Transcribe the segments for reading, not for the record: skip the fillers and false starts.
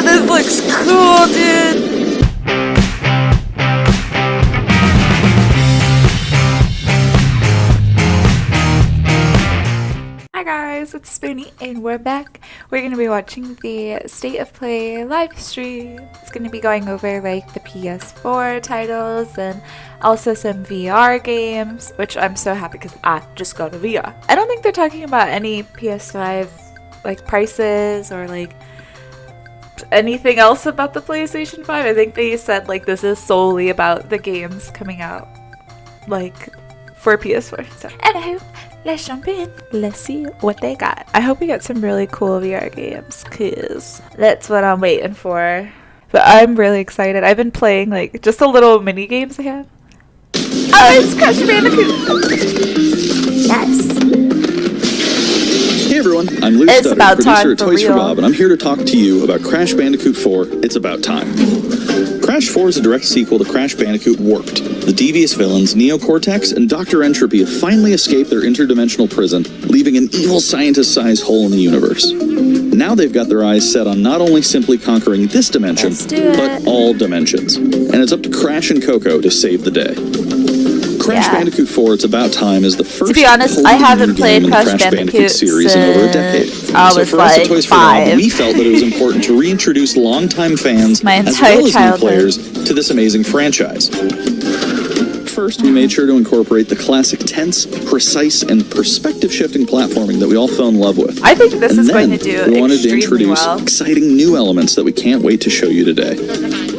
this looks cool, dude. Hi guys, it's Spoonie and we're back. We're going to be watching the State of Play live stream. It's going to be going over like the PS4 titles and also some VR games, which I'm so happy because I just got a VR. I don't think they're talking about any PS5 like prices or like anything else about the PlayStation 5. I think they said like this is solely about the games coming out like for PS4. So anywho, let's jump in. Let's see what they got. I hope we get some really cool VR games because that's what I'm waiting for. But I'm really excited. I've been playing like just the little mini games they have. Oh, it's Crash Bandicoot. Yes. Hey everyone, I'm Lou Stutter, producer at Toys for Bob, and I'm here to talk to you about Crash Bandicoot 4, It's About Time. Crash 4 is a direct sequel to Crash Bandicoot Warped. The devious villains, Neo Cortex and Dr. Entropy, have finally escaped their interdimensional prison, leaving an evil scientist-sized hole in the universe. Now they've got their eyes set on not only simply conquering this dimension, but all dimensions. And it's up to Crash and Coco to save the day. Crash Bandicoot 4, It's About Time is the first to be honest, I haven't played Crash Bandicoot series in over a decade. I was like 5. We felt that it was important to reintroduce longtime fans as well as new players to this amazing franchise. First, we made sure to incorporate the classic tense, precise, and perspective-shifting platforming that we all fell in love with. I think this is going to do we wanted to introduce exciting new elements that we can't wait to show you today.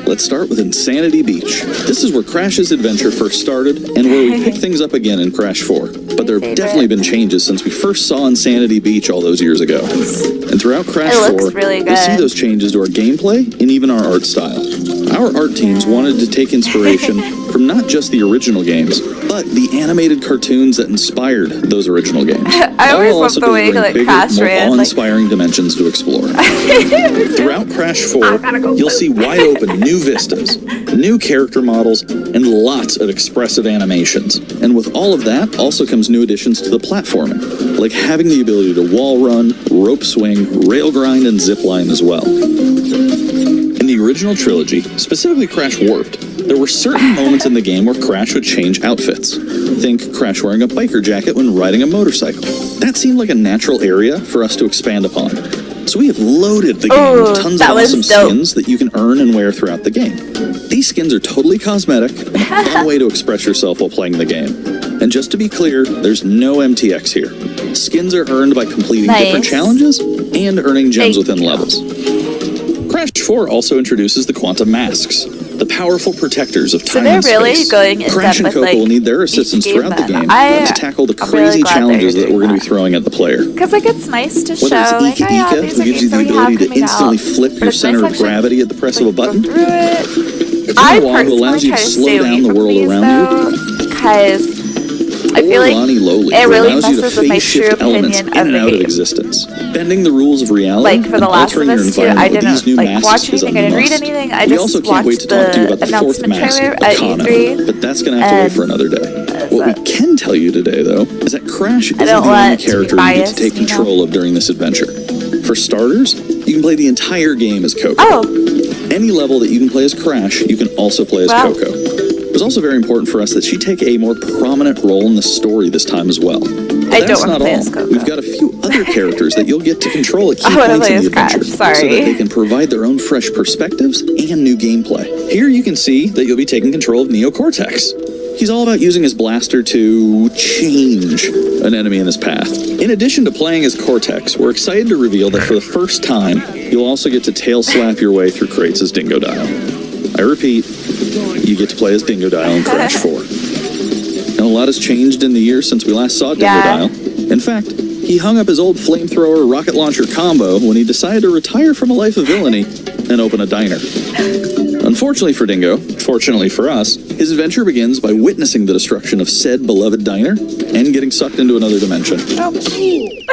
Let's start with Insanity Beach. This is where Crash's adventure first started, and where we pick things up again in Crash 4. But there have definitely been changes since we first saw Insanity Beach all those years ago. And throughout Crash 4, you'll see those changes to our gameplay and even our art style. Our art teams wanted to take inspiration from not just the original games, but the animated cartoons that inspired those original games. I always love the way like Crash ran. More awe-inspiring dimensions to explore. Throughout Crash 4, you'll see wide open new vistas, new character models, and lots of expressive animations. And with all of that, also comes new additions to the platforming, like having the ability to wall run, rope swing, rail grind, and zip line as well. In the original trilogy, specifically Crash Warped, there were certain moments in the game where Crash would change outfits. Think Crash wearing a biker jacket when riding a motorcycle. That seemed like a natural area for us to expand upon. So we have loaded the game with tons of awesome skins that you can earn and wear throughout the game. These skins are totally cosmetic and a fun way to express yourself while playing the game. And just to be clear, there's no MTX here. Skins are earned by completing different challenges and earning gems within levels. Crash 4 also introduces the Quantum Masks, the powerful protectors of time and space. So they're really going in Crash and Coco will need their assistance throughout the game to tackle the crazy challenges that we're going to be throwing at the player. Because like it's nice to show, whether it's Ika, who gives you the ability to instantly flip your center of gravity at the press of a button, Kakawa, who allows you to slow down the world around you, because I feel like it really messes with my true opinion of the game. Existence, bending the rules of reality, like for The Last of Us 2, I didn't like watch anything, I didn't read anything, I just watched the announcement trailer at E3. But that's going to have to wait for another day. What we can tell you today, though, is that Crash isn't the only character you get to take control of during this adventure. For starters, you can play the entire game as Coco. Any level that you can play as Crash, you can also play as Coco. It was also very important for us that she take a more prominent role in the story this time as well. But that's not all. We've got a few other characters that you'll get to control at key points in the adventure, so that they can provide their own fresh perspectives and new gameplay. Here you can see that you'll be taking control of Neo Cortex. He's all about using his blaster to change an enemy in his path. In addition to playing as Cortex, we're excited to reveal that for the first time, you'll also get to tail slap your way through crates as Dingo Dial. I repeat, you get to play as Dingo Dial in Crash 4. Now, a lot has changed in the years since we last saw Dingo Dial. In fact, he hung up his old flamethrower rocket launcher combo when he decided to retire from a life of villainy and open a diner. Unfortunately for Dingo, fortunately for us, his adventure begins by witnessing the destruction of said beloved diner and getting sucked into another dimension. Oh, cute.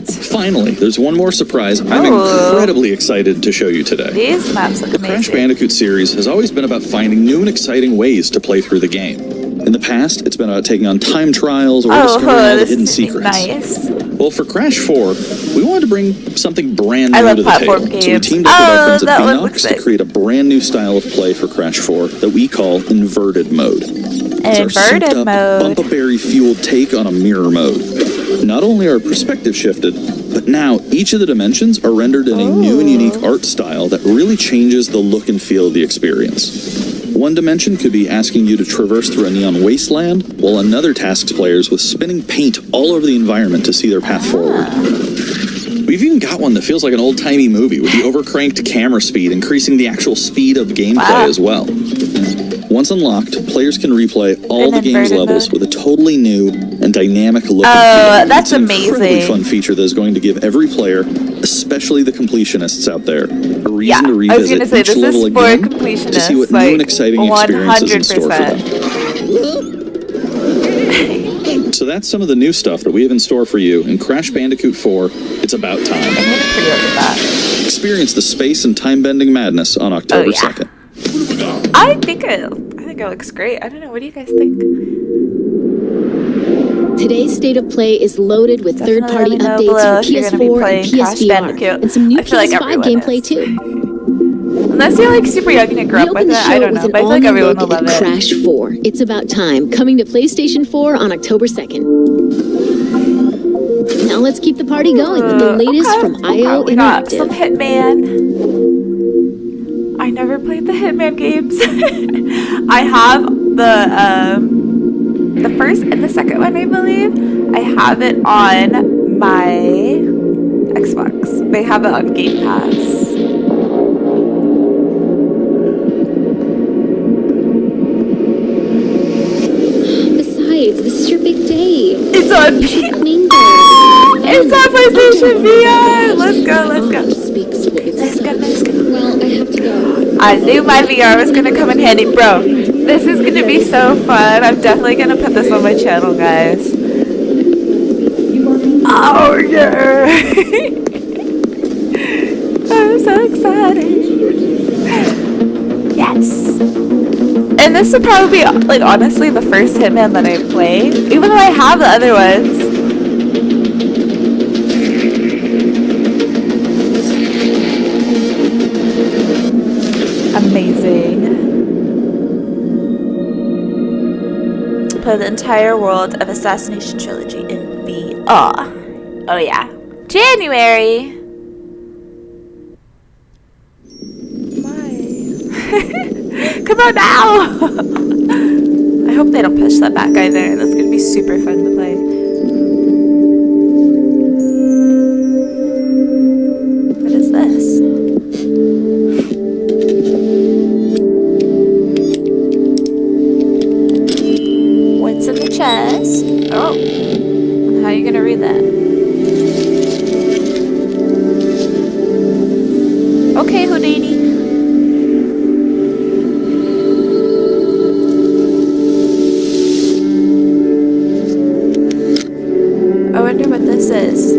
Finally, there's one more surprise I'm incredibly excited to show you today. These maps look amazing. The Crash Bandicoot series has always been about finding new and exciting ways to play through the game. In the past, it's been about taking on time trials or discovering all the hidden secrets. Nice. Well, for Crash 4, we We wanted to bring something brand new to the table. Games. So we teamed up with our friends at Beanox to create a brand new style of play for Crash 4 that we call inverted mode. It's our souped-up, bumpa-berry-fueled take on a mirror mode. Not only are perspectives shifted, but now each of the dimensions are rendered in a new and unique art style that really changes the look and feel of the experience. One dimension could be asking you to traverse through a neon wasteland, while another tasks players with spinning paint all over the environment to see their path forward. We've even got one that feels like an old-timey movie with the overcranked camera speed increasing the actual speed of gameplay as well. Once unlocked, players can replay all the game's levels with a totally new and dynamic look and feel. That's amazing. It's an incredibly fun feature that is going to give every player, especially the completionists out there, a reason to revisit each level again to see what new and exciting experiences in store for them. So that's some of the new stuff that we have in store for you in Crash Bandicoot 4, It's About Time. I'm going to pre-order that. Experience the space and time-bending madness on October 2nd. I think it looks great. I don't know. What do you guys think? Today's State of Play is loaded with third-party updates for PS4 and PSVR, and some new PS5 gameplay too. Unless you're like super young and grew up with it, I don't know. But I feel like everyone will love it. Crash 4, It's About Time, coming to PlayStation 4 on October 2nd. Now let's keep the party going with the latest from IO We got some Hitman. I never played the Hitman games. I have the first and the second one, I believe. I have it on my Xbox. They have it on Game Pass. Besides, this is your big day. It's on It's on PlayStation VR. Let's go. Well, I have to go. I knew my VR was gonna come in handy, bro. This is gonna be so fun. I'm definitely gonna put this on my channel, guys. Oh yeah! I'm so excited. Yes. And this would probably be, like, honestly, the first Hitman that I play, even though I have the other ones. Amazing. Play the entire world of Assassination Trilogy in VR. Oh yeah. January! Why? Come on now! I hope they don't push that back either. That's gonna be super fun to play. What is this? What's in the chest? Oh. How are you gonna read that? Okay, Houdini. I wonder what this is.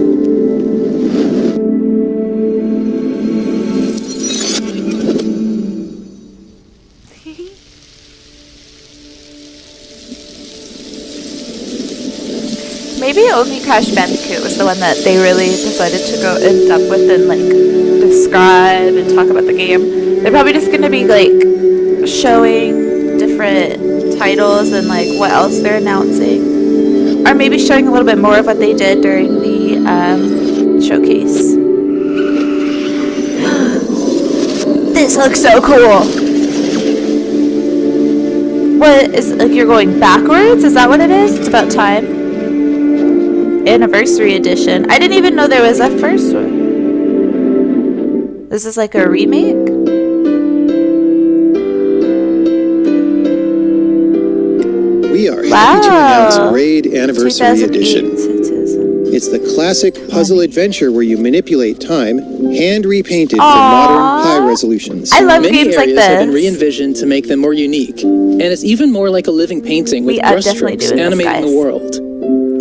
Maybe only Crash Bandicoot was the one that they really decided to go in depth with and like describe and talk about the game. They're probably just gonna be like showing different titles and like what else they're announcing, or maybe showing a little bit more of what they did during the showcase. This looks so cool. What is, like, you're going backwards? Is that what it is? It's About Time. Anniversary edition. I didn't even know there was a first one. This is like a remake? We are happy to announce Raid Anniversary Edition. It's the classic puzzle adventure where you manipulate time, hand repainted for modern high resolutions. I love games like Many this. areas have been re-envisioned to make them more unique, and it's even more like a living painting with brushstrokes animating the world.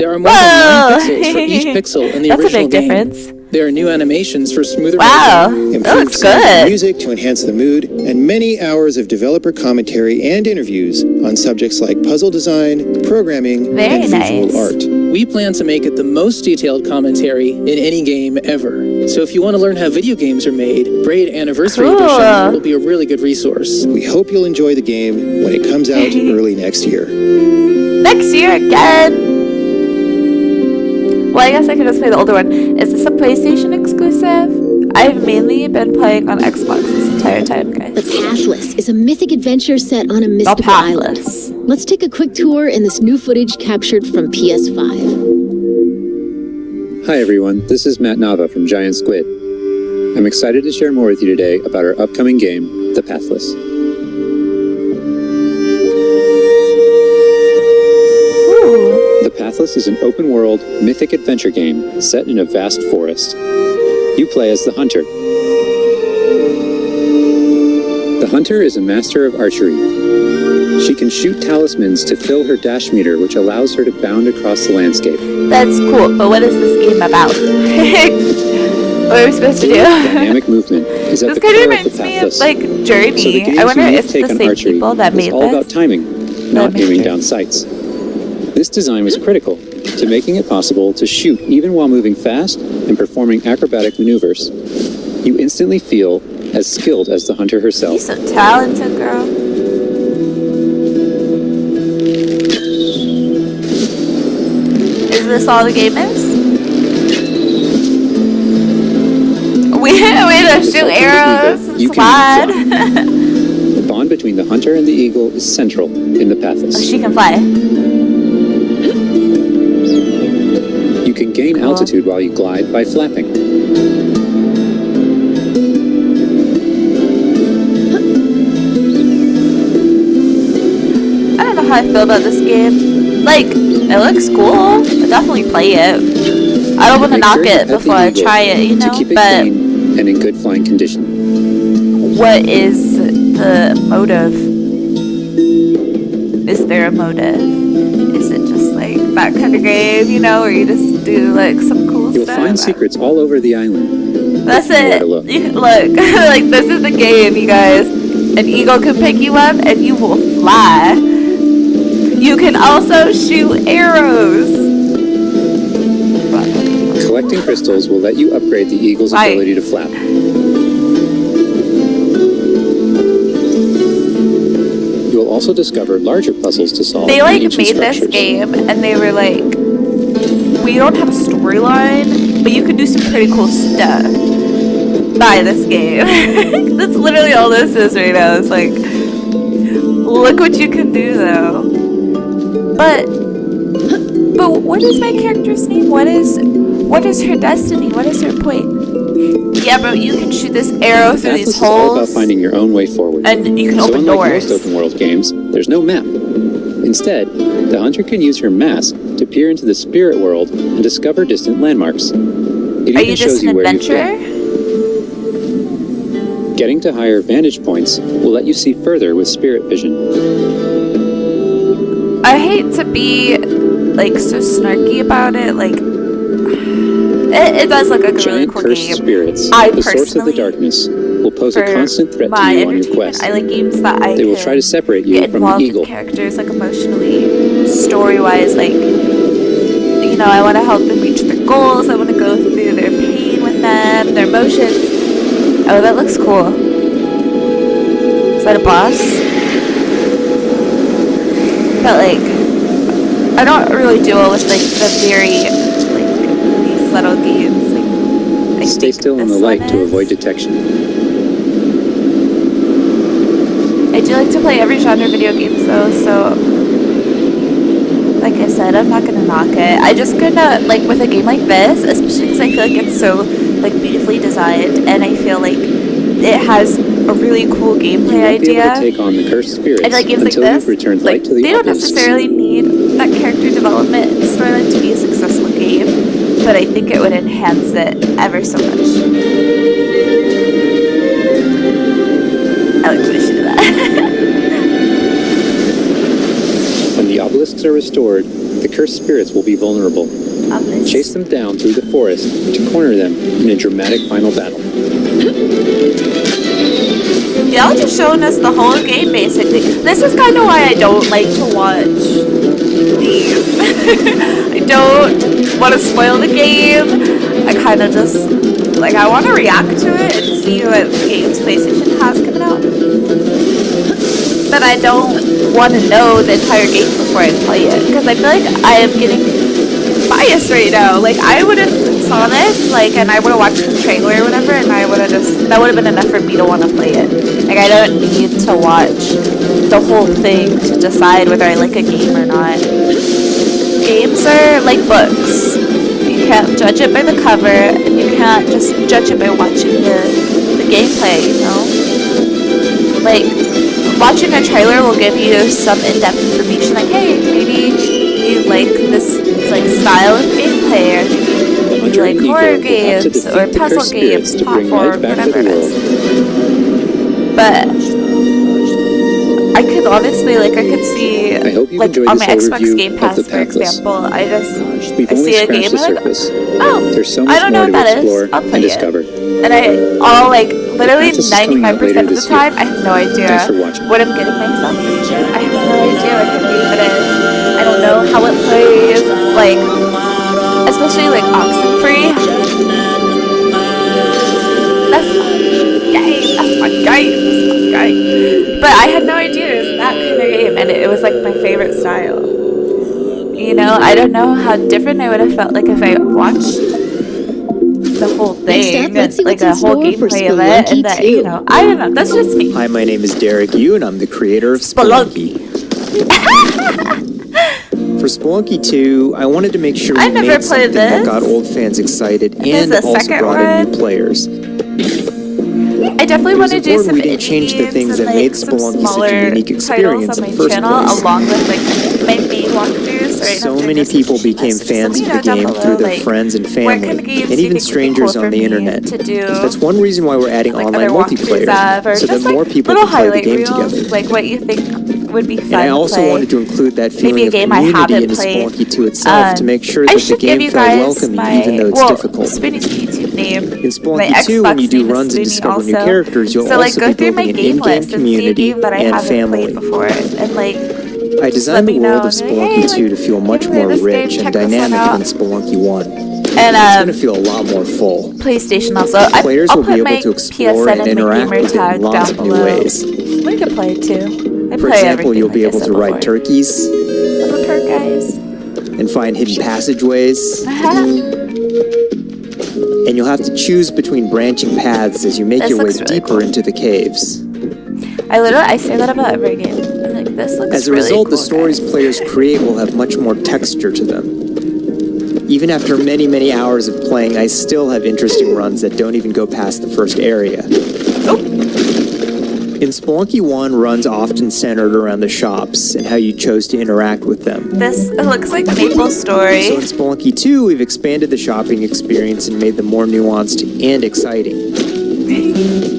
There are more than 9 pixels for each pixel in the That's original a big game. difference. There are new animations for smoother Wow, motion. that looks sound and good. music to enhance the mood, and many hours of developer commentary and interviews on subjects like puzzle design, programming, Very and visual nice. art. We plan to make it the most detailed commentary in any game ever. So if you want to learn how video games are made, Braid Anniversary Cool. Edition will be a really good resource. We hope you'll enjoy the game when it comes out early next year. Next year again. Well, I guess I could just play the older one. Is this a PlayStation exclusive? I've mainly been playing on Xbox this entire time, The guys. Pathless is a mythic adventure set on a mystical island. Pathless. Let's take a quick tour in this new footage captured from PS5. Hi everyone, this is Matt Nava from Giant Squid. I'm excited to share more with you today about our upcoming game, The Pathless. Ooh. The Pathless is an open-world, mythic adventure game set in a vast forest. You play as the Hunter. The Hunter is a master of archery. She can shoot talismans to fill her dash meter, which allows her to bound across the landscape. That's cool, but what is this game about? What are we supposed to do? Dynamic movement is at This the kind of core of the reminds me of Pathless. like So the Journey. game's I wonder unique if it's take the on same archery people that is made all this. about timing, not made aiming it. down sights. This design was critical to making it possible to shoot even while moving fast and performing acrobatic maneuvers. You instantly feel as skilled as the Hunter herself. You're so talented, girl. Is this all the game is? We to shoot arrows, You can slide. The bond between the Hunter and the Eagle is central in the Pathless. Oh, she can fly. You can gain Cool. altitude while you glide by flapping. I don't know how I feel about this game. Like, it looks cool. I'll definitely play it. I don't want to Make knock sure you it pet the before I eagle try it, you know? to keep it But clean and in good flying condition. what is the motive? Is there a motive? Is it just like that kind of game, you know, where you just do like some cool You'll stuff? find secrets all over the island. That's Know where it. to look. Look, like this is the game, you guys. An eagle can pick you up and you will fly. You can also shoot arrows. Collecting crystals will let you upgrade the Eagle's Right. ability to flap. You'll also discover larger puzzles to solve. They in like ancient made this structures. game and they were like, we don't have a storyline, but you can do some pretty cool stuff. Buy this game. That's literally all this is right now. It's like, look what you can do though. But what is my character's name? What is her destiny? What is her point? Yeah, bro, you can shoot this arrow The through Pathless these is all about holes, finding your own way forward. and you can So open unlike doors. most open world games, there's no map. Instead, the Hunter can use her mask to peer into the spirit world and discover distant landmarks. It Are even you shows just an you where you've adventurer? been. Getting to higher vantage points will let you see further with spirit vision. I hate to be like so snarky about it. Like, it does look like a really Giant cool cursed game. spirits, I the source of the personally, darkness, will pose a for constant threat to my you on your entertainment, quest. I like games that I They will can try to separate you get from the involved Eagle. in characters, like emotionally, story-wise. Like, you know, I want to help them reach their goals. I want to go through their pain with them, their emotions. Oh, that looks cool. Is that a boss? But like, I don't really do well with like the very like these subtle games. Like, I Stay think still in the this light one to is. avoid detection. I do like to play every genre of video games though, so like I said, I'm not gonna knock it. I just gonna like with a game like this, especially because I feel like it's so like beautifully designed, and I feel like it has a really cool gameplay You won't be able idea. to take on the cursed spirits And like games like until this, you've returned like light to the they don't obelisks. necessarily need that character development and storyline to be a successful game, but I think it would enhance it ever so much. I like what I should do that. When the obelisks are restored, the cursed spirits will be vulnerable. Obvious. Chase them down through the forest to corner them in a dramatic final battle. Y'all just showing us the whole game, basically. This is kind of why I don't like to watch these. I don't want to spoil the game. I kind of just, like, I want to react to it and see what games PlayStation has coming out. But I don't want to know the entire game before I play it. Because I feel like I am getting biased right now. Like, I would have saw this, like, and I would have watched the trailer or whatever, and I would have just, that would have been enough for me to want to play it. Like, I don't need to watch the whole thing to decide whether I like a game or not. Games are like books. You can't judge it by the cover, and you can't just judge it by watching the gameplay, you know? Like, watching a trailer will give you some in-depth information, like, hey, maybe you like this, like, style of gameplay, or maybe you like horror games, or puzzle games, platform, whatever it is. But I could honestly, like, I could see, like, on my Xbox Game Pass, for example, I see a game and I'm like, oh, I don't know what that is, I'll play it. And literally 95% of the time, I have no idea what I'm getting myself into. I have no idea what the game it is. I don't know how it plays, like, especially, like, Oxenfree. That's my game. But I had no idea it was that kind of game, and it was, like, my favorite style. You know, I don't know how different I would have felt, like, if I watched the whole thing, like a whole gameplay of it, and that, you know, I don't know, that's just me. Hi, my name is Derek Yu, and I'm the creator of Spelunky. For Spelunky 2, I wanted to make sure we made something that got old fans excited and also brought in new players. I definitely want to do some we didn't change the things that made Spelunky such a unique experience in the first place. Along with, like, my main walkthroughs. So many people became fans of the game through their friends and family, and even strangers on the internet. That's one reason why we're adding online multiplayer, so that more people can play the game together. Like, what you think would be fun. And I also wanted to include that feeling of community into Spelunky 2 itself to make sure that the game felt welcoming even though it's difficult. In Spelunky 2, when you do runs and discover new characters, you'll also be building an in-game community and family. I designed the world of Spelunky 2 to feel much more rich and dynamic than Spelunky 1. And it's going to feel a lot more full. PlayStation also. Players will be able to explore and interact with it in lots of new ways. We could play it too. For example, you'll be able to ride turkeys. Little turk guys. And find hidden passageways. And you'll have to choose between branching paths as you make your way deeper into the caves. I say that about every game. I'm like, this looks As a result, the stories players create will have much more texture to them. Even after many, many hours of playing, I still have interesting runs that don't even go past the first area. In Spelunky 1, runs often centered around the shops and how you chose to interact with them. It looks like MapleStory. So in Spelunky 2, we've expanded the shopping experience and made them more nuanced and exciting.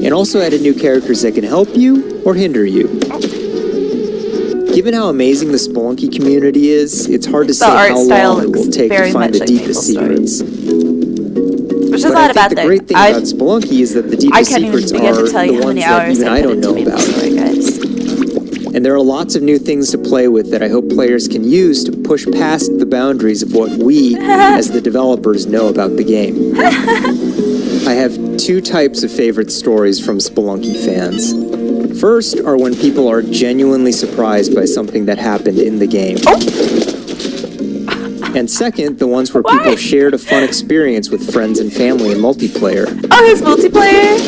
And also added new characters that can help you or hinder you. Given how amazing the Spelunky community is, it's hard to say how long it will take to find the deepest secrets. Which is not a bad thing. The great thing about Spelunky is that the deepest secrets are the ones that even I don't know about. And there are lots of new things to play with that I hope players can use to push past the boundaries of what we, as the developers, know about the game. I have two types of favorite stories from Spelunky fans. First are when people are genuinely surprised by something that happened in the game. And second, the ones where people shared a fun experience with friends and family in multiplayer. Oh, his multiplayer?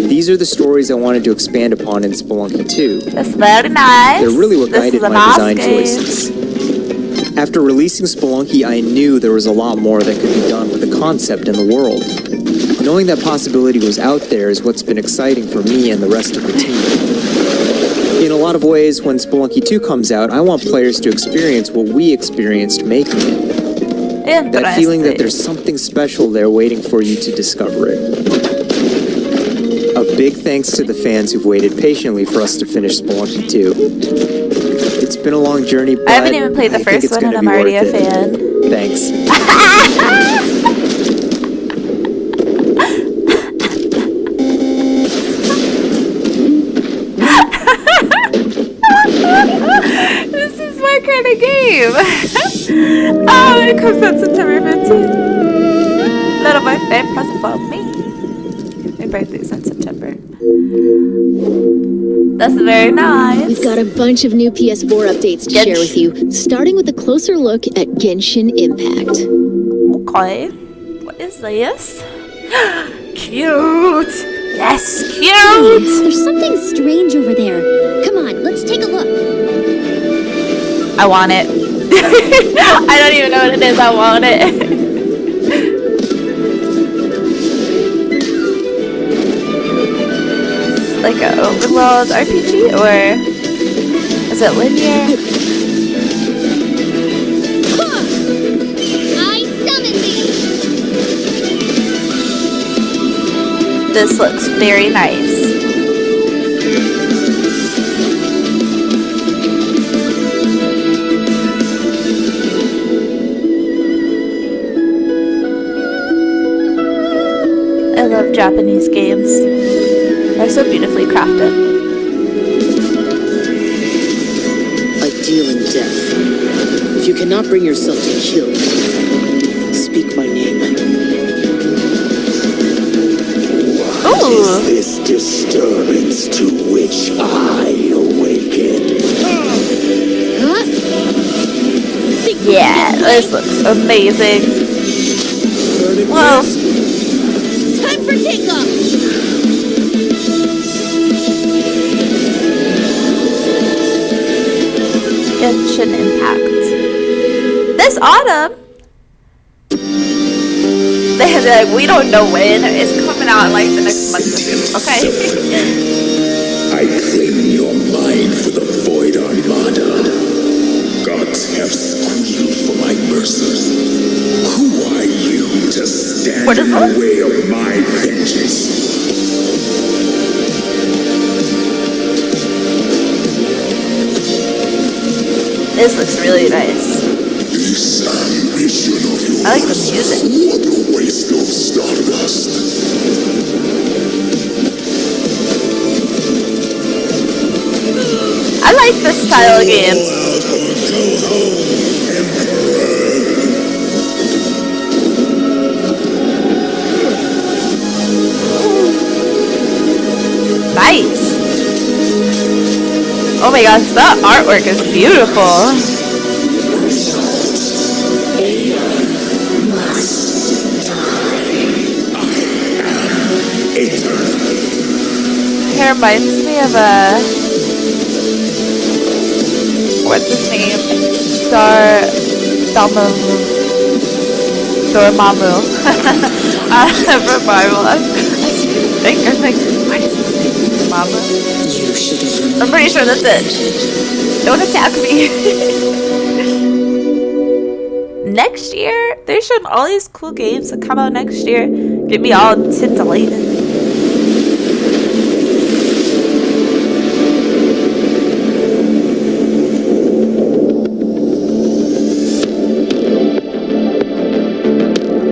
These are the stories I wanted to expand upon in Spelunky 2. That's very nice. They're really what guided my design choices. After releasing Spelunky, I knew there was a lot more that could be done with the concept and the world. Knowing that possibility was out there is what's been exciting for me and the rest of the team. In a lot of ways, when Spelunky 2 comes out, I want players to experience what we experienced making it. That feeling that there's something special there waiting for you to discover it. A big thanks to the fans who've waited patiently for us to finish Spelunky 2. It's been a long journey, but I haven't even played the first one, and I'm already a fan. Thanks. This is my kind of game. Oh, it comes out September 15th. Little birthday present for me. My birthday's in September. That's very nice. We've got a bunch of new PS4 updates to share with you, starting with a closer look at Genshin Impact. Okay. What is this? Cute! Yes, cute! There's something strange over there. Come on, let's take a look. I want it. I don't even know what it is. I want it. Like an open world RPG, or is it linear? I summon thee. This looks very nice. I love Japanese games. They're so beautifully crafted. I deal in death. If you cannot bring yourself to kill, speak my name. Ooh. Is this disturbance to which I awaken? Huh? Yeah, this looks amazing. Whoa. Time for takeoff. Genshin Impact. This autumn? They're like, we don't know when. It's coming out like the next month. Okay. I claim your mind for the Void Armada. Gods have squealed for my mercies. Who are you to stand in the way of my vengeance? This looks really nice. This ambition of yours. I like the music. What a waste of stardust. I like this style of games. Nice. Oh my gosh, that artwork is beautiful. It reminds me of what's his name? Dormammu. From Marvel. I think I'm like, what is his name? Dormammu? I'm pretty sure that's it. Don't attack me. Next year, they're showing all these cool games that come out next year. Get me all titillated.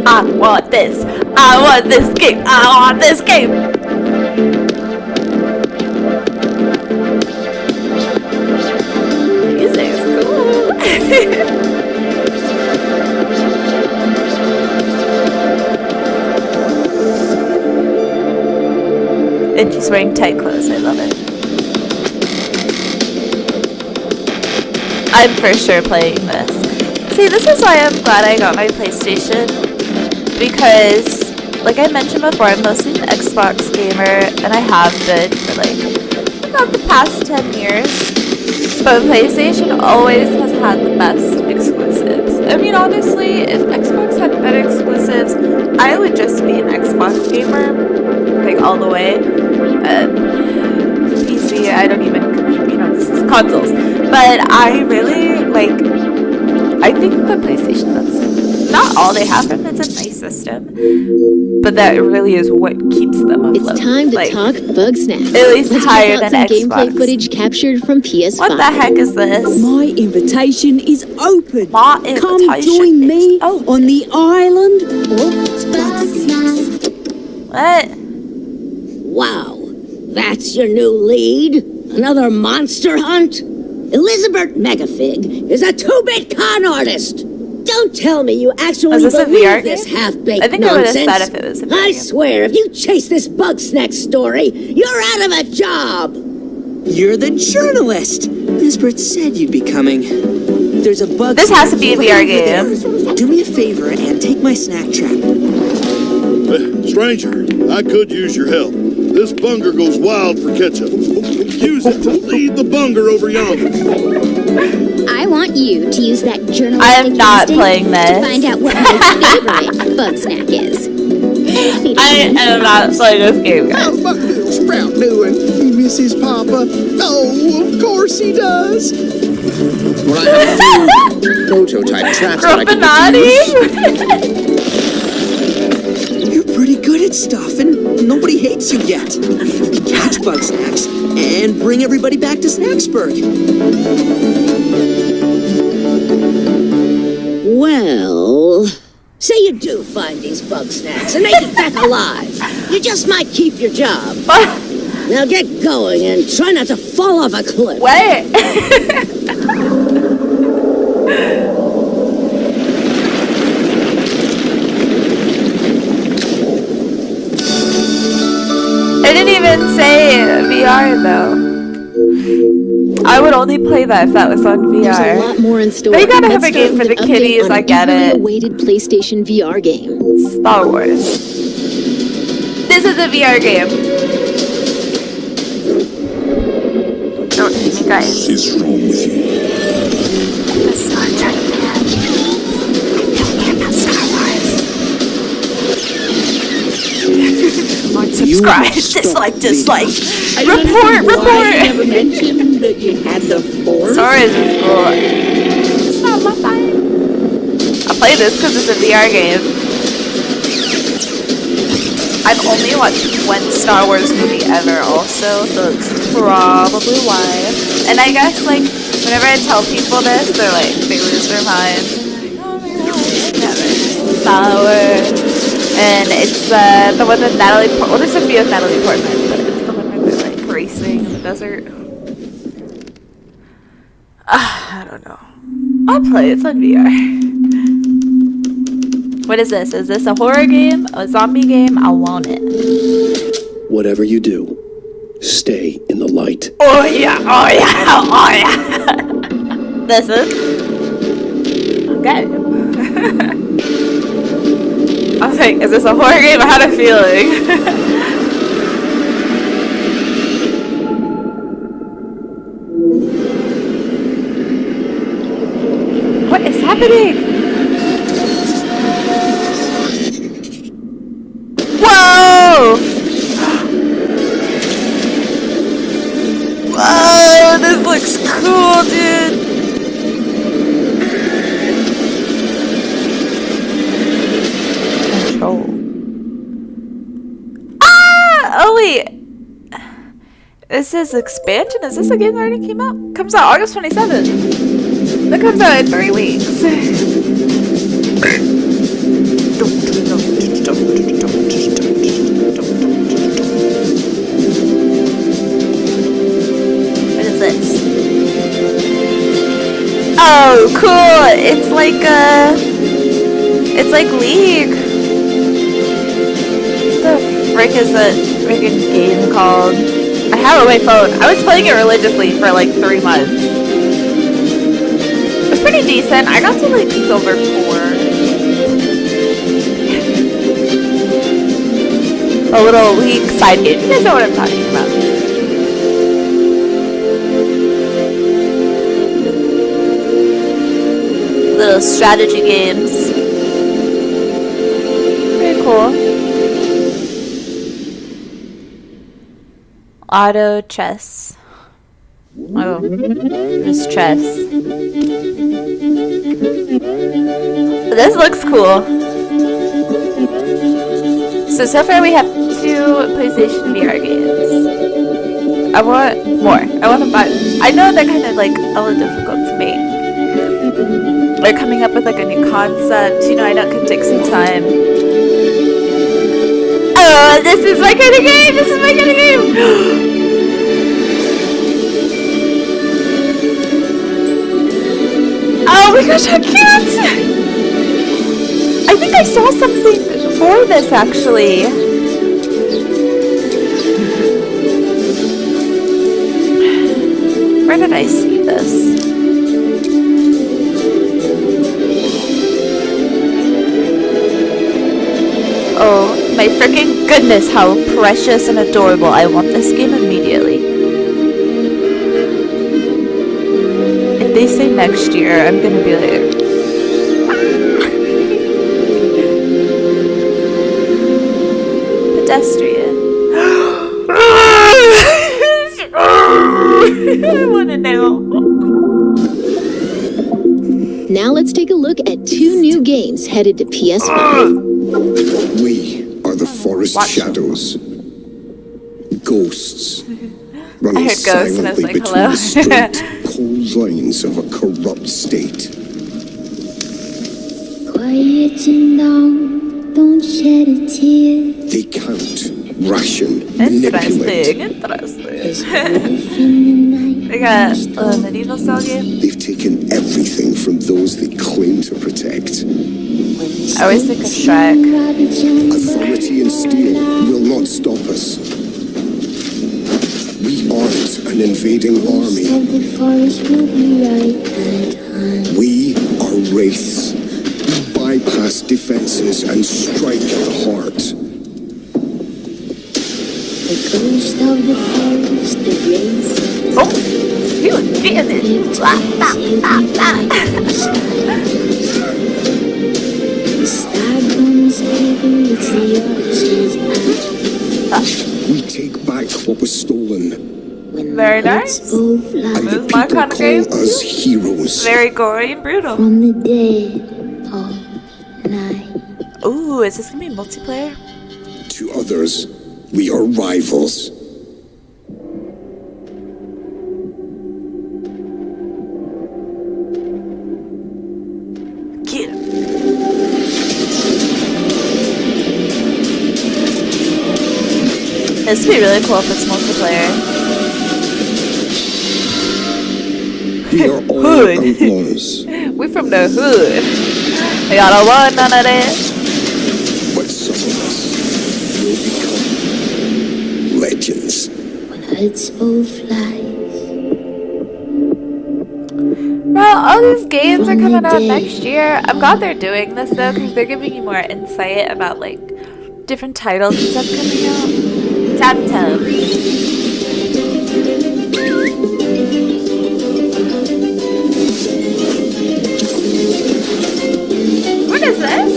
I want this. I want this game. I want this game. Music is cool. And she's wearing tight clothes. I love it. I'm for sure playing this. See, this is why I'm glad I got my PlayStation. Because, like I mentioned before, I'm mostly an Xbox gamer, and I have been for like about the past 10 years. But PlayStation always has had the best exclusives. I mean, honestly, if Xbox had better exclusives, I would just be an Xbox gamer, like all the way. PC, I don't even, this is consoles. But I really, I think the PlayStation, that's not all they have from it's a nice system, but that really is what keeps them afloat. It's time to talk bug snacks. At least Let's higher check out than some Xbox. gameplay footage captured from PS5. What the heck is this? My invitation is open. My Come invitation join me is open. on the island. What? Wow, that's your new lead? Another monster hunt? Elizabeth Megafig is a 2-bit con artist. Don't tell me you actually this a VR believe game? this half-baked I think I would have nonsense. said if it was a VR I game. swear, if you chase this Bugsnax story, you're out of a job. You're the journalist. Lisbeth said you'd be coming. There's a bug. This has to be a VR game. Do me a favor and take my snack trap. Stranger, I could use your help. This bunger goes wild for ketchup. Use it to lead the bunger over yonder. I want you to use that journalistic I am not instinct playing this. to find out what my favorite bug snack is. I am not playing this game, guys. How's Buckbill Sprout doing? He misses Papa. Oh, of course he does. Well, I have a few prototype traps that I can use. You're pretty good at stuff, and nobody hates you yet. You can catch bug snacks and bring everybody back to Snacksburg. Well, say you do find these Bugsnax and make it back alive. You just might keep your job. Now get going and try not to fall off a cliff. Wait. I didn't even say VR though. I would only play that if that was on VR. There's a lot more in store. They gotta have Let's a game start for with the an update kiddies, on I an get eagerly it. awaited PlayStation VR game. Star Wars. This is a VR game. Don't hate me, guys. What is wrong with you? I'm a Star Trek fan. Don't care about Star Wars. Unsubscribe. Dislike. Report. never mentioned that you had the Force. Star Wars is cool. It's not my time. I'll play this because it's a VR game. I've only watched one Star Wars movie ever also, so it's probably why. And I guess, like, whenever I tell people this, they're like, they lose their mind. Oh my god, never. Star Wars. And it's the one with Natalie Portman. Well, there's a few of Natalie Portman, but it's the one where they're, like, racing in the desert. I don't know. I'll play it. It's on VR. What is this? Is this a horror game? A zombie game? I want it. Whatever you do, stay in the light. Oh yeah, oh yeah, oh yeah. This is okay. I was like, is this a horror game? I had a feeling. What is happening? Whoa! Whoa, this looks cool, dude. Control. Ah! Oh wait. This is expansion? Is this a game that already came out? Comes out August 27th. That comes out in 3 weeks. What is this? Oh, cool! It's like League. What the frick is that freaking game called? I have it on my phone. I was playing it religiously for like 3 months. It was pretty decent. I got to like Silver 4. A little League side game. You guys know what I'm talking about. Little strategy games. Very cool. Auto chess. Oh, there's chess. This looks cool. So far we have 2 PlayStation VR games. I want more. I want a bunch. I know they're kind of like a little difficult to make. They're coming up with like a new concept. You know, I know it can take some time. Oh, this is my kind of game! This is my kind of game! Oh my gosh, how cute! I think I saw something for this actually. Where did I see this? Oh my freaking goodness, how precious and adorable. I want this game immediately. If they say next year, I'm gonna be like... Pedestrian. I wanna know. Now let's take a look at 2 new games headed to PS5. We are the forest shadows. Ghosts. Running silently like, between hello. the straight, cold lines of a corrupt state. Quiet and down, don't shed a tear. They count, ration, manipulate. Interesting. They got the medieval style game. They've taken everything from those they claim to protect. I always think of Shrek. Authority and steel will not stop us. We aren't an invading army. We are wraiths. We bypass defenses and strike at the heart. Oh, you did it! We take back what was stolen. Very nice. And the my people kind of game. call us heroes. Very gory and brutal. From the dead all night. Ooh, is this gonna be multiplayer? To others, we are rivals. Get him. This would be really cool if it's multiplayer. We are all Hood. outlaws. We from the hood. Y'all don't want none of that. But some of us will become legends. When it's both lies. Bro, all these games are coming out next year. I'm glad they're doing this though, because they're giving you more insight about like different titles and stuff coming out. Tab. What is this?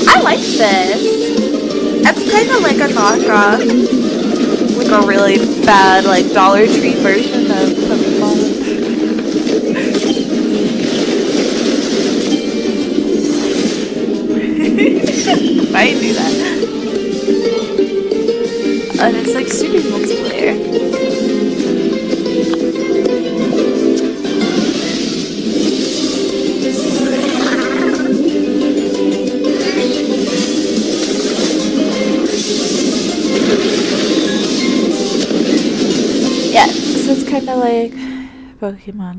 I like this. It's kind of like a knockoff, like a really bad like Dollar Tree version of Pokemon. I do that. And it's like super multiplayer. Yeah, so it's kind of like Pokemon.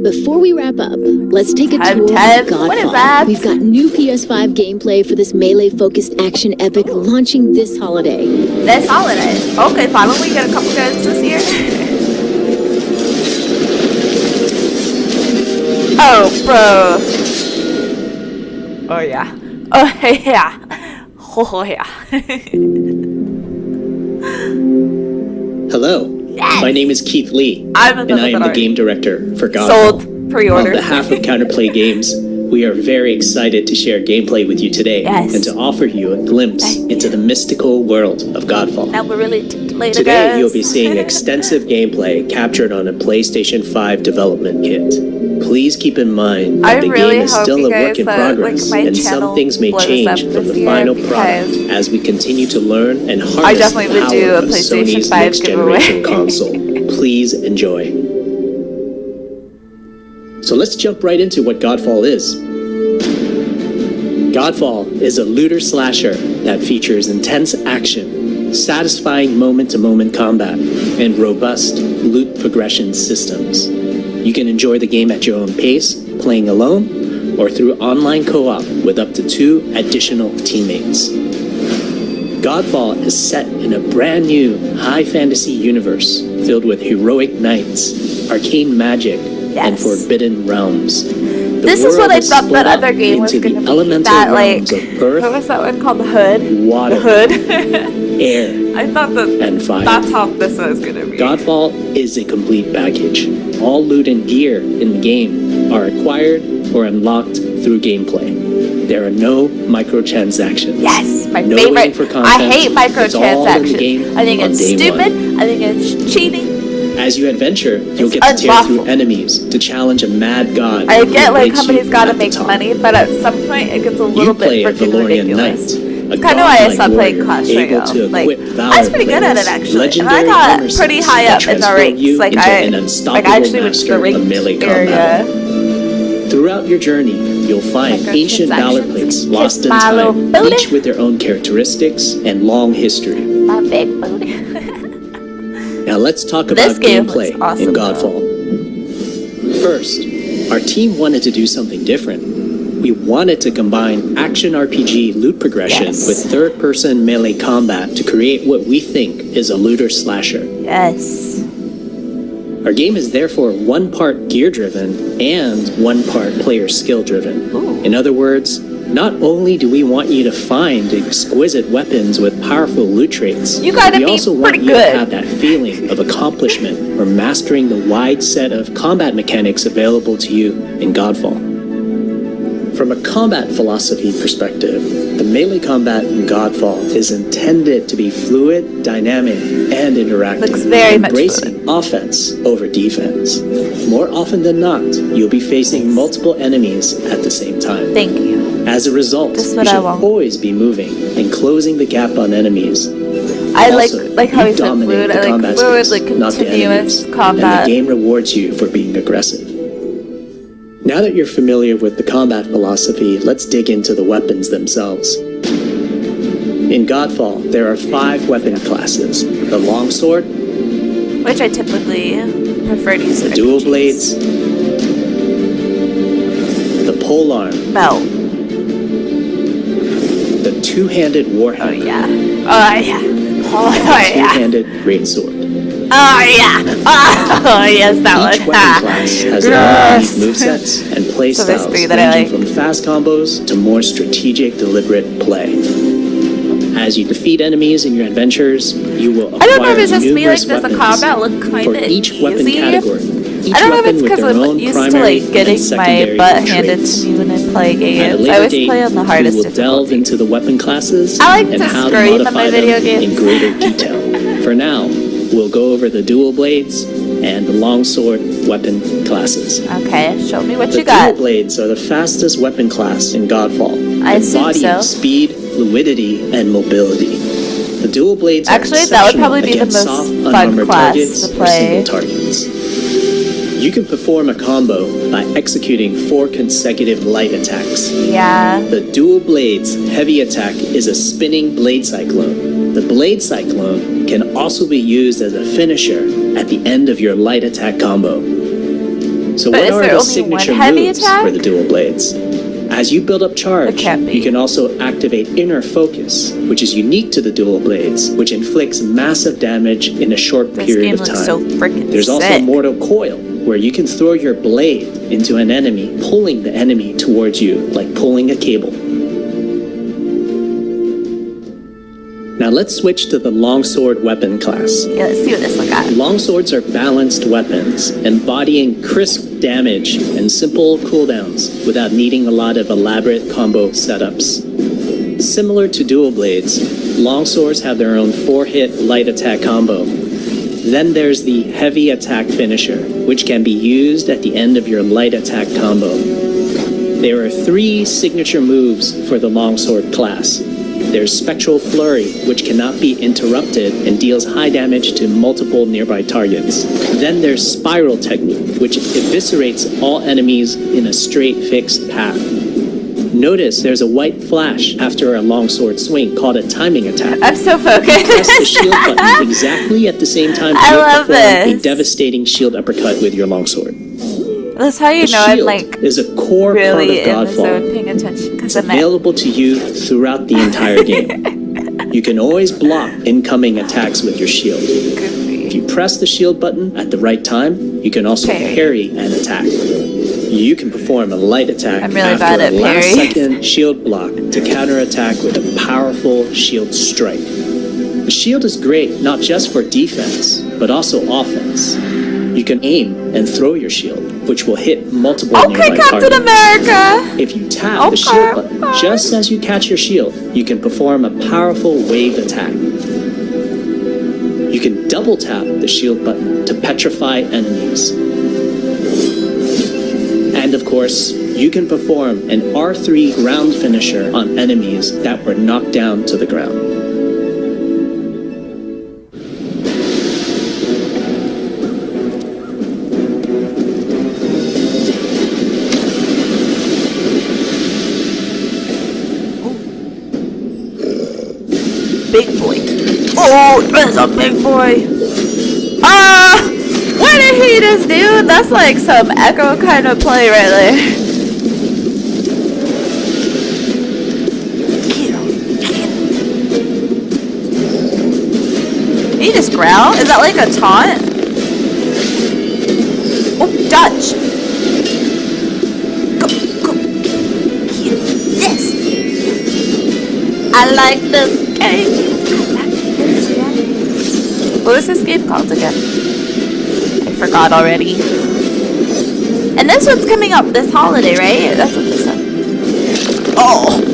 Before we wrap up, let's take a tour of Godfall. What is that? We've got new PS5 gameplay for this melee-focused action epic launching this holiday. This holiday? Okay, fine. When we get a couple goods this year. Oh, bro. Oh, yeah. Oh, yeah. Oh, yeah. Hello. Yes. My name is Keith Lee, and I am the game director for Godfall. Sold. Pre-order. On behalf of Counterplay Games, we are very excited to share gameplay with you today and to offer you a glimpse into the mystical world of Godfall. Now we're really later, Today, guys. you'll be seeing extensive gameplay captured on a PlayStation 5 development kit. Please keep in mind that the game is still a work in progress, and some things may change from the final product as we continue to learn and harness the power of Sony's next-generation console. Please enjoy. So let's jump right into what Godfall is. Godfall is a looter slasher that features intense action, satisfying moment-to-moment combat, and robust loot progression systems. You can enjoy the game at your own pace, playing alone, or through online co-op with up to 2 additional teammates. Godfall is set in a brand new high fantasy universe filled with heroic knights, arcane magic, and forbidden realms. This is what I thought that other game was going to be. That, like, earth, what was that one called? The Hood? Water, the Hood. air, I thought that and fire. That's how this was going to be. Godfall is a complete package. All loot and gear in the game are acquired or unlocked through gameplay. There are no microtransactions. Yes, my no favorite. waiting for content. I hate It's all in the game microtransactions. I think on it's day stupid. one. I think it's cheating. As you adventure, you'll get to tear through enemies to challenge a mad god. I who get like awaits companies you gotta at the make top. money, but at some point it gets a little play bit a freaking Valorian ridiculous. knight, That's kind of why I stopped playing warrior Clash able Royale. to Like, equip I was pretty good at it actually, and I got pretty high up in the ranks. Like I actually went to the ranked area. Throughout your journey, you'll find ancient valor plates lost in my little time, booty. each with their own characteristics and long history. My big booty. Now let's talk This about game gameplay looks awesome, in Godfall. First, our team wanted to do something different. We wanted to combine action RPG loot progression with third-person melee combat to create what we think is a looter slasher. Yes. Our game is therefore 1 part gear-driven and 1 part player skill-driven. In other words, not only do we want you to find exquisite weapons with powerful loot traits, You gotta we be also want pretty you good. to have that feeling of accomplishment or mastering the wide set of combat mechanics available to you in Godfall. From a combat philosophy perspective, the melee combat in Godfall is intended to be fluid, dynamic, and interactive. Looks very much embracing offense over defense. More often than not, you'll be facing multiple enemies at the same time. Thank you. As a result, Just you what I should want. always be moving and closing the gap on enemies. I Also, like how you he said dominate fluid. the I like combat fluid, space, like not the continuous enemies, combat. and the game rewards you for being aggressive. Now that you're familiar with the combat philosophy, let's dig into the weapons themselves. In Godfall, there are 5 weapon classes: the longsword, Which I typically prefer to use. the dual blades, the polearm, Belt. the two-handed warhammer, Oh yeah. Oh yeah. Oh and the yeah. two-handed greatsword. Oh yeah. Oh yes, that Each one. weapon class has their own movesets and play So there's styles 3 that I ranging from fast combos to more strategic, deliberate play. As you defeat enemies in your adventures, you will acquire I don't know if it's just me, like, numerous does the weapons combat look kind for of each weapon easy? category. Each I don't know if weapon it's with because their I'm own used to primary like getting and my secondary butt handed traits. to me when I play At a games. later I always date, play on the we hardest will delve into the weapon classes I like and to how to scream in my modify video them games. in greater detail. For now, we'll go over the dual blades and the longsword weapon classes. Okay, show me what The you got. dual blades are the fastest weapon class in Godfall, I assume embodying so. speed, fluidity, and mobility. The dual blades Actually, are that would exceptional probably be the against most soft, fun unarmored class targets to or play. single targets. You can perform a combo by executing 4 consecutive light attacks. Yeah. The dual blades heavy attack is a spinning blade cyclone. The blade cyclone can also be used as a finisher at the end of your light attack combo. So But what is are there the only signature one heavy moves attack? for the dual blades? As you build up charge, you can also activate inner focus, which is unique to the dual blades, which inflicts massive damage in a short This period game of looks time. so freaking There's also sick. Mortal Coil, where you can throw your blade into an enemy, pulling the enemy towards you like pulling a cable. Now let's switch to the longsword weapon class. Yeah, let's see what this look at. Longswords are balanced weapons, embodying crisp damage and simple cooldowns without needing a lot of elaborate combo setups. Similar to dual blades, longswords have their own 4-hit light attack combo. Then there's the heavy attack finisher, which can be used at the end of your light attack combo. There are 3 signature moves for the longsword class. There's Spectral Flurry, which cannot be interrupted and deals high damage to multiple nearby targets. Then there's Spiral Technique, which eviscerates all enemies in a straight fixed path. Notice there's a white flash after a longsword swing called a timing attack. I'm so focused. Press the shield button exactly at the same time to perform a devastating shield uppercut with your longsword. That's how you know I'm like is a core really part of in the zone, Godfall. paying attention It's because I'm available to you throughout the entire game. You can always block incoming attacks with your shield. If you press the shield button at the right time, you can also parry an attack. You can perform a light attack after a last-second shield block to counterattack with a powerful shield strike. The shield is great not just for defense, but also offense. You can aim and throw your shield, which will hit multiple nearby Captain targets. America! If you tap the shield button just as you catch your shield, you can perform a powerful wave attack. You can double tap the shield button to petrify enemies. And of course, you can perform an R3 ground finisher on enemies that were knocked down to the ground. Big boy. Oh, that's a big boy. What did he just do? That's like some Echo kind of play right there. Did he just growl? Is that like a taunt? Oh, dodge. Go. Yes. I like this game. What was this game called again? I forgot already. And this one's coming up this holiday, right? That's what this said. Oh!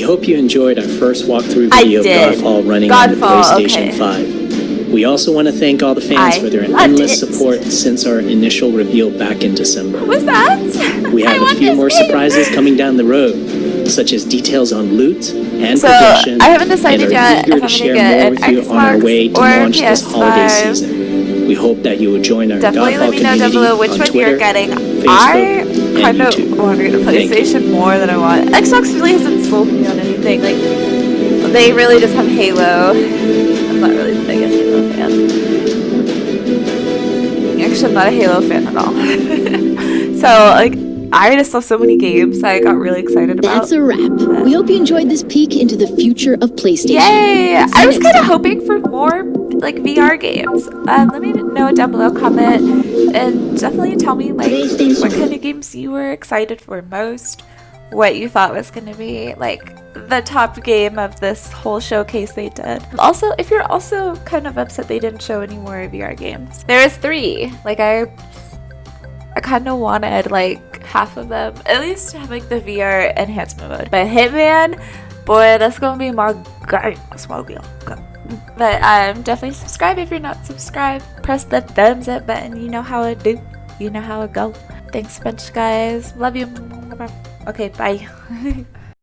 Hope you enjoyed our first walkthrough video of Godfall running on the PlayStation 5. We also want to thank all the fans for their endless support since our initial reveal back in December. What's that? We have a few more surprises coming down the road, such as details on loot and prediction. I haven't decided yet if I'm going to get an Xbox on our way to launch PS5. this holiday season. We hope that you will join our Definitely Godfall let me know down below which one Twitter, you're getting. Facebook, I kind of YouTube. want to get a PlayStation more than I want. Xbox really hasn't sold me on anything. Like, they really just have Halo. I'm not really the biggest Halo fan. Actually, I'm not a Halo fan at all. So, like, I just saw so many games I got really excited about. That's a wrap. We hope you enjoyed this peek into the future of PlayStation. Yay! I was kind of hoping for more like VR games. Let me know down below, comment, and definitely tell me like what kind of games you were excited for most, what you thought was going to be like the top game of this whole showcase they did. Also, if you're also kind of upset they didn't show any more VR games, there is 3. Like I kind of wanted like half of them at least to have like the VR enhancement mode. But Hitman, boy, that's gonna be my game. That's my deal. But definitely subscribe if you're not subscribed. Press the thumbs up button. You know how it do. You know how it go. Thanks a bunch, guys. Love you. Okay, bye.